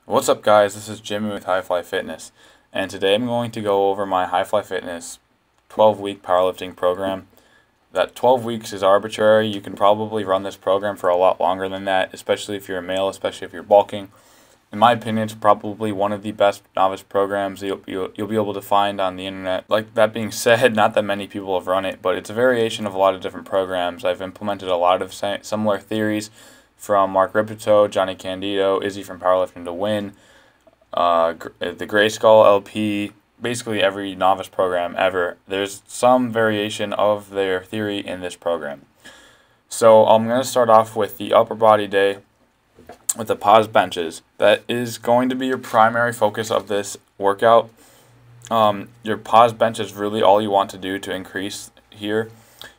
What's up, guys? This is Jimmy with Hifly Fitness, and today I'm going to go over my Hifly Fitness 12-week powerlifting program. That 12 weeks is arbitrary. You can probably run this program for a lot longer than that, especially if you're a male, especially if you're bulking. In my opinion, it's probably one of the best novice programs you'll be able to find on the internet. Like that being said, not that many people have run it, but it's a variation of a lot of different programs. I've implemented a lot of similar theories from Mark Ripito, Johnny Candido, Izzy from Powerlifting to Win, the Gray Skull LP, basically every novice program ever. There's some variation of their theory in this program. So I'm going to start off with the upper body day with the pause benches. That is going to be your primary focus of this workout. Your pause bench is really all you want to do to increase here.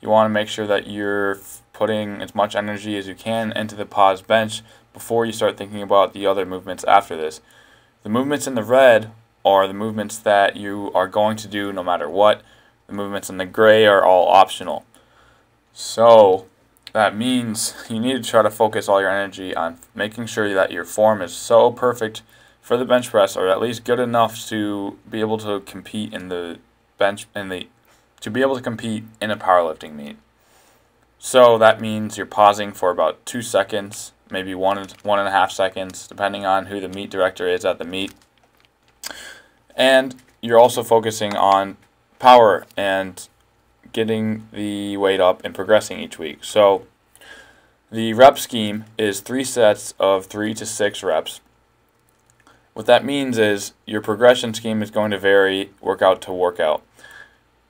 You want to make sure that you're putting as much energy as you can into the pause bench before you start thinking about the other movements after this. The movements in the red are the movements that you are going to do no matter what. The movements in the gray are all optional. So that means you need to try to focus all your energy on making sure that your form is so perfect for the bench press, or at least good enough to be able to compete in the bench to be able to compete in a powerlifting meet. So that means you're pausing for about 2 seconds, maybe 1.5 seconds, depending on who the meet director is at the meet. And you're also focusing on power and getting the weight up and progressing each week. So the rep scheme is 3 sets of 3 to 6 reps. What that means is your progression scheme is going to vary workout to workout.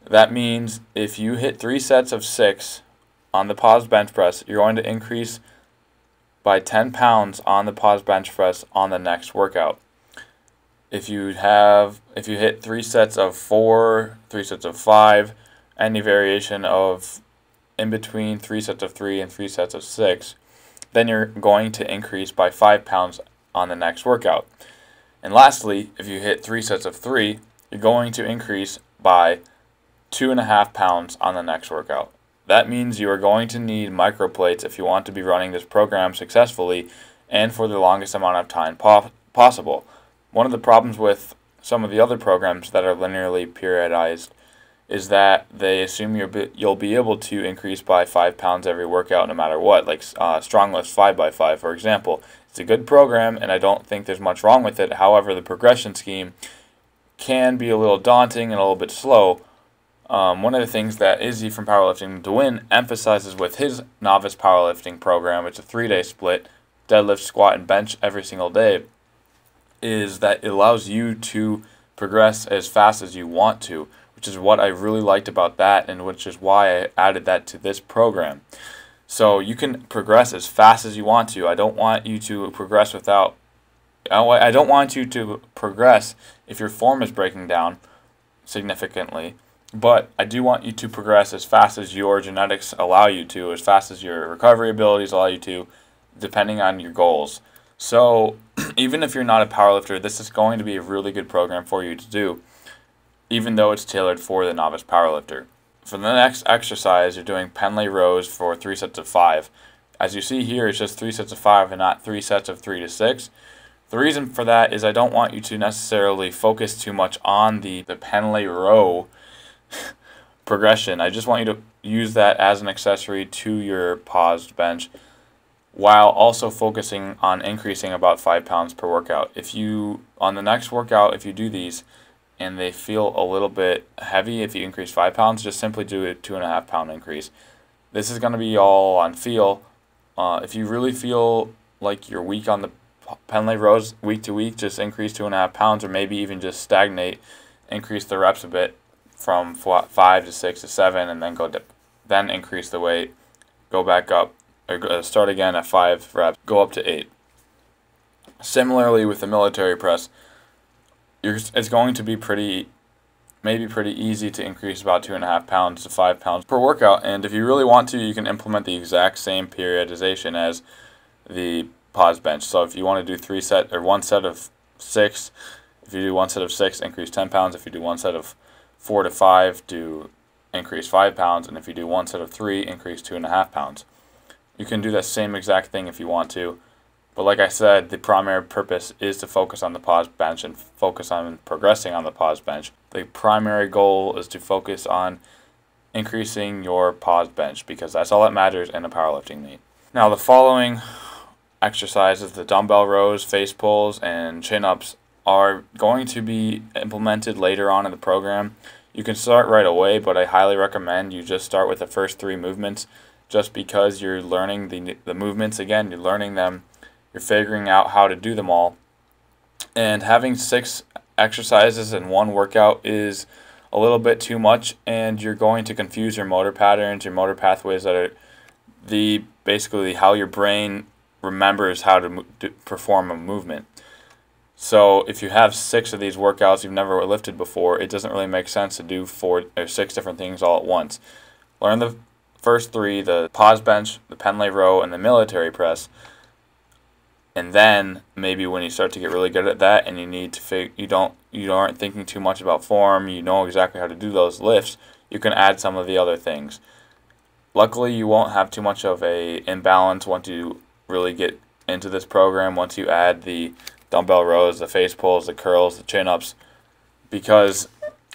That means if you hit 3 sets of 6 on the pause bench press, you're going to increase by 10 pounds on the pause bench press on the next workout. If you hit 3 sets of 4, 3 sets of 5, any variation of in between 3 sets of 3 and 3 sets of 6, then you're going to increase by 5 pounds on the next workout. And lastly, if you hit 3 sets of 3, you're going to increase by 2.5 pounds on the next workout. That means you are going to need microplates if you want to be running this program successfully and for the longest amount of time possible. One of the problems with some of the other programs that are linearly periodized is that they assume you'll be able to increase by 5 pounds every workout no matter what, like Strong Lifts 5x5, for example. It's a good program, and I don't think there's much wrong with it. However, the progression scheme can be a little daunting and a little bit slow. One of the things that Izzy from Powerlifting to Win emphasizes with his novice powerlifting program, it's a 3-day split, deadlift, squat, and bench every single day, is that it allows you to progress as fast as you want to, which is what I really liked about that, and which is why I added that to this program. So you can progress as fast as you want to. I don't want you to progress I don't want you to progress if your form is breaking down significantly. But I do want you to progress as fast as your genetics allow you to, as fast as your recovery abilities allow you to, depending on your goals. So even if you're not a powerlifter, this is going to be a really good program for you to do, even though it's tailored for the novice powerlifter. For the next exercise, you're doing Pendlay rows for 3 sets of 5. As you see here, it's just 3 sets of 5 and not 3 sets of 3 to 6. The reason for that is I don't want you to necessarily focus too much on the Pendlay row progression. I just want you to use that as an accessory to your paused bench while also focusing on increasing about 5 pounds per workout. On the next workout, if you do these and they feel a little bit heavy, if you increase 5 pounds, just simply do a 2.5 pound increase. This is going to be all on feel. If you really feel like you're weak on the Pendlay rows week to week, just increase 2.5 pounds, or maybe even just stagnate, increase the reps a bit from 5 to 6 to 7, and then increase the weight, go back up, or start again at 5 reps, go up to 8. Similarly with the military press, it's going to be maybe pretty easy to increase about 2.5 pounds to 5 pounds per workout, and if you really want to, you can implement the exact same periodization as the pause bench. So if you want to do 1 set of 6, if you do 1 set of 6, increase 10 pounds. If you do 1 set of 4 to 5, do increase 5 pounds, and if you do 1 set of 3, increase 2.5 pounds. You can do that same exact thing if you want to, But like I said, the primary purpose is to focus on the pause bench and focus on progressing on the pause bench. The primary goal is to focus on increasing your pause bench because that's all that matters in a powerlifting meet. Now the following exercises, the dumbbell rows, face pulls, and chin-ups, are going to be implemented later on in the program. You can start right away, but I highly recommend you just start with the first 3 movements just because you're learning the movements again, you're learning them, you're figuring out how to do them all. And having 6 exercises in one workout is a little bit too much, and you're going to confuse your motor patterns, your motor pathways that are basically how your brain remembers how to perform a movement. So if you have 6 of these workouts you've never lifted before, it doesn't really make sense to do 4 or 6 different things all at once. Learn the first 3, the pause bench, the pendlay row, and the military press. And then maybe when you start to get really good at that and you need to you aren't thinking too much about form, you know exactly how to do those lifts, you can add some of the other things. Luckily, you won't have too much of a imbalance once you really get into this program, once you add the dumbbell rows, the face pulls, the curls, the chin-ups, because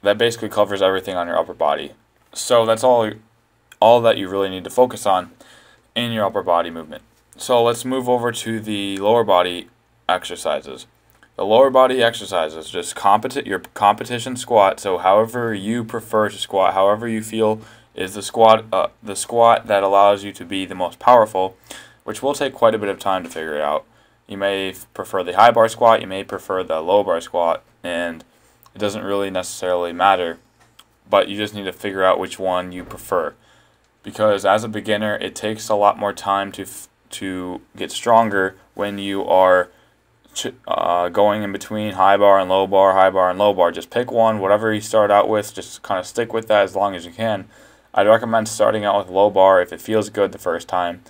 that basically covers everything on your upper body. So that's all that you really need to focus on in your upper body movement. So let's move over to the lower body exercises. The lower body exercises, just your competition squat. So however you prefer to squat, however you feel is the squat that allows you to be the most powerful, which will take quite a bit of time to figure it out. You may prefer the high bar squat, you may prefer the low bar squat, and it doesn't really necessarily matter, but you just need to figure out which one you prefer. Because as a beginner, it takes a lot more time to get stronger when you are going in between high bar and low bar, high bar and low bar. Just pick one, whatever you start out with, just kind of stick with that as long as you can. I'd recommend starting out with low bar if it feels good the first time.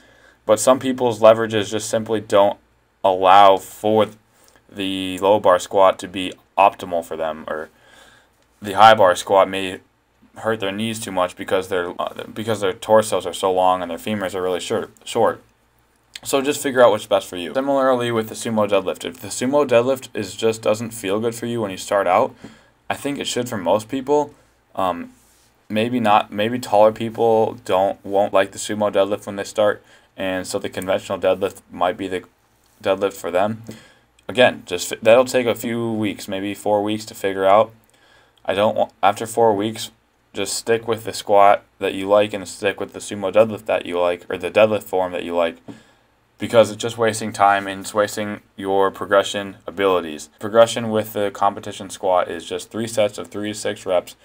But some people's leverages just simply don't allow for the low bar squat to be optimal for them, or the high bar squat may hurt their knees too much because their torsos are so long and their femurs are really short. So just figure out what's best for you. Similarly with the sumo deadlift, if the sumo deadlift just doesn't feel good for you when you start out, I think it should for most people. Maybe not. Maybe taller people won't like the sumo deadlift when they start, and so the conventional deadlift might be the deadlift for them. Again, that'll take a few weeks, maybe 4 weeks to figure out. After 4 weeks, just stick with the squat that you like and stick with the sumo deadlift that you like, or the deadlift form that you like, because it's just wasting time and it's wasting your progression abilities. Progression with the competition squat is just 3 sets of 3 to 6 reps.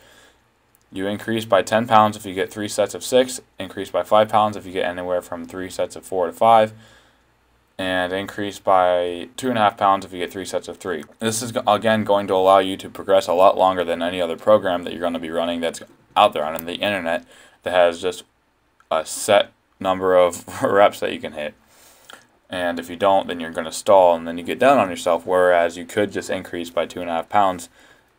You increase by 10 pounds if you get 3 sets of 6, increase by 5 pounds if you get anywhere from 3 sets of 4 to 5, and increase by 2.5 pounds if you get 3 sets of 3. This is, again, going to allow you to progress a lot longer than any other program that you're going to be running that's out there on the internet that has just a set number of reps that you can hit. And if you don't, then you're going to stall, and then you get down on yourself, whereas you could just increase by 2.5 pounds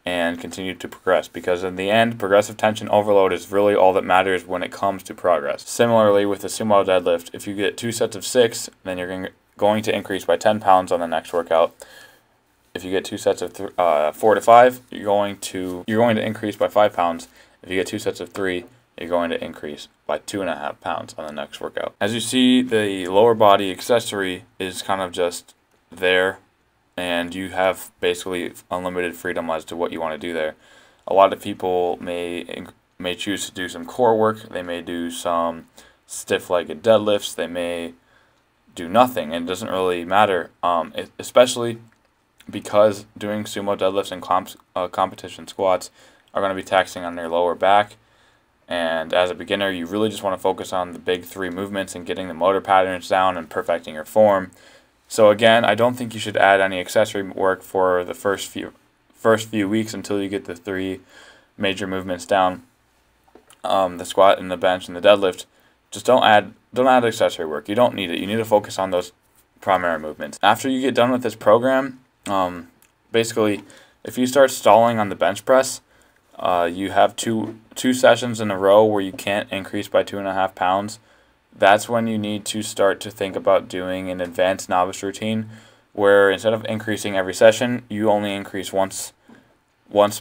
and continue to progress, because in the end, progressive tension overload is really all that matters when it comes to progress. Similarly, with the sumo deadlift, if you get 2 sets of 6, then you're going to increase by 10 pounds on the next workout. If you get 2 sets of 4 to 5, you're going to increase by 5 pounds. If you get 2 sets of 3, you're going to increase by 2.5 pounds on the next workout. As you see, the lower body accessory is kind of just there, and you have basically unlimited freedom as to what you want to do there. A lot of people may choose to do some core work. They may do some stiff-legged deadlifts. They may do nothing, and it doesn't really matter, especially because doing sumo deadlifts and competition squats are going to be taxing on your lower back. And as a beginner, you really just want to focus on the big 3 movements and getting the motor patterns down and perfecting your form. So again, I don't think you should add any accessory work for the first few weeks until you get the 3 major movements down, the squat and the bench and the deadlift. Just don't add accessory work. You don't need it. You need to focus on those primary movements. After you get done with this program, basically, if you start stalling on the bench press, you have two sessions in a row where you can't increase by 2.5 pounds. that's when you need to start to think about doing an advanced novice routine, where instead of increasing every session, you only increase once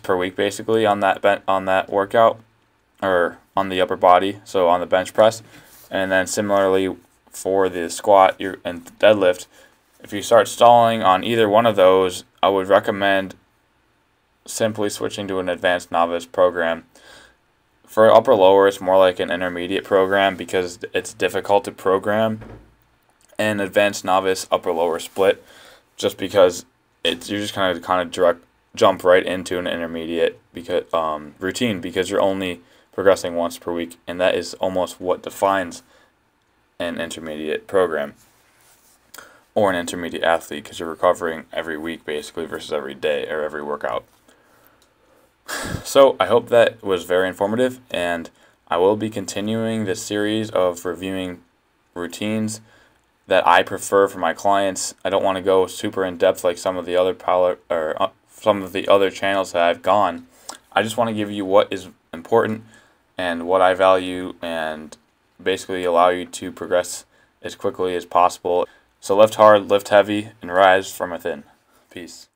per week basically on that workout, or on the upper body, so on the bench press. And then similarly for the squat and deadlift, if you start stalling on either one of those, I would recommend simply switching to an advanced novice program. For upper lower, it's more like an intermediate program because it's difficult to program an advanced novice upper lower split, just because you're just kind of direct jump right into an intermediate routine, because you're only progressing once per week, and that is almost what defines an intermediate program or an intermediate athlete, because you're recovering every week basically versus every day or every workout. So I hope that was very informative, and I will be continuing this series of reviewing routines that I prefer for my clients. I don't want to go super in depth like some of the other some of the other channels that I've gone. I just want to give you what is important and what I value, and basically allow you to progress as quickly as possible. So lift hard, lift heavy, and rise from within. Peace.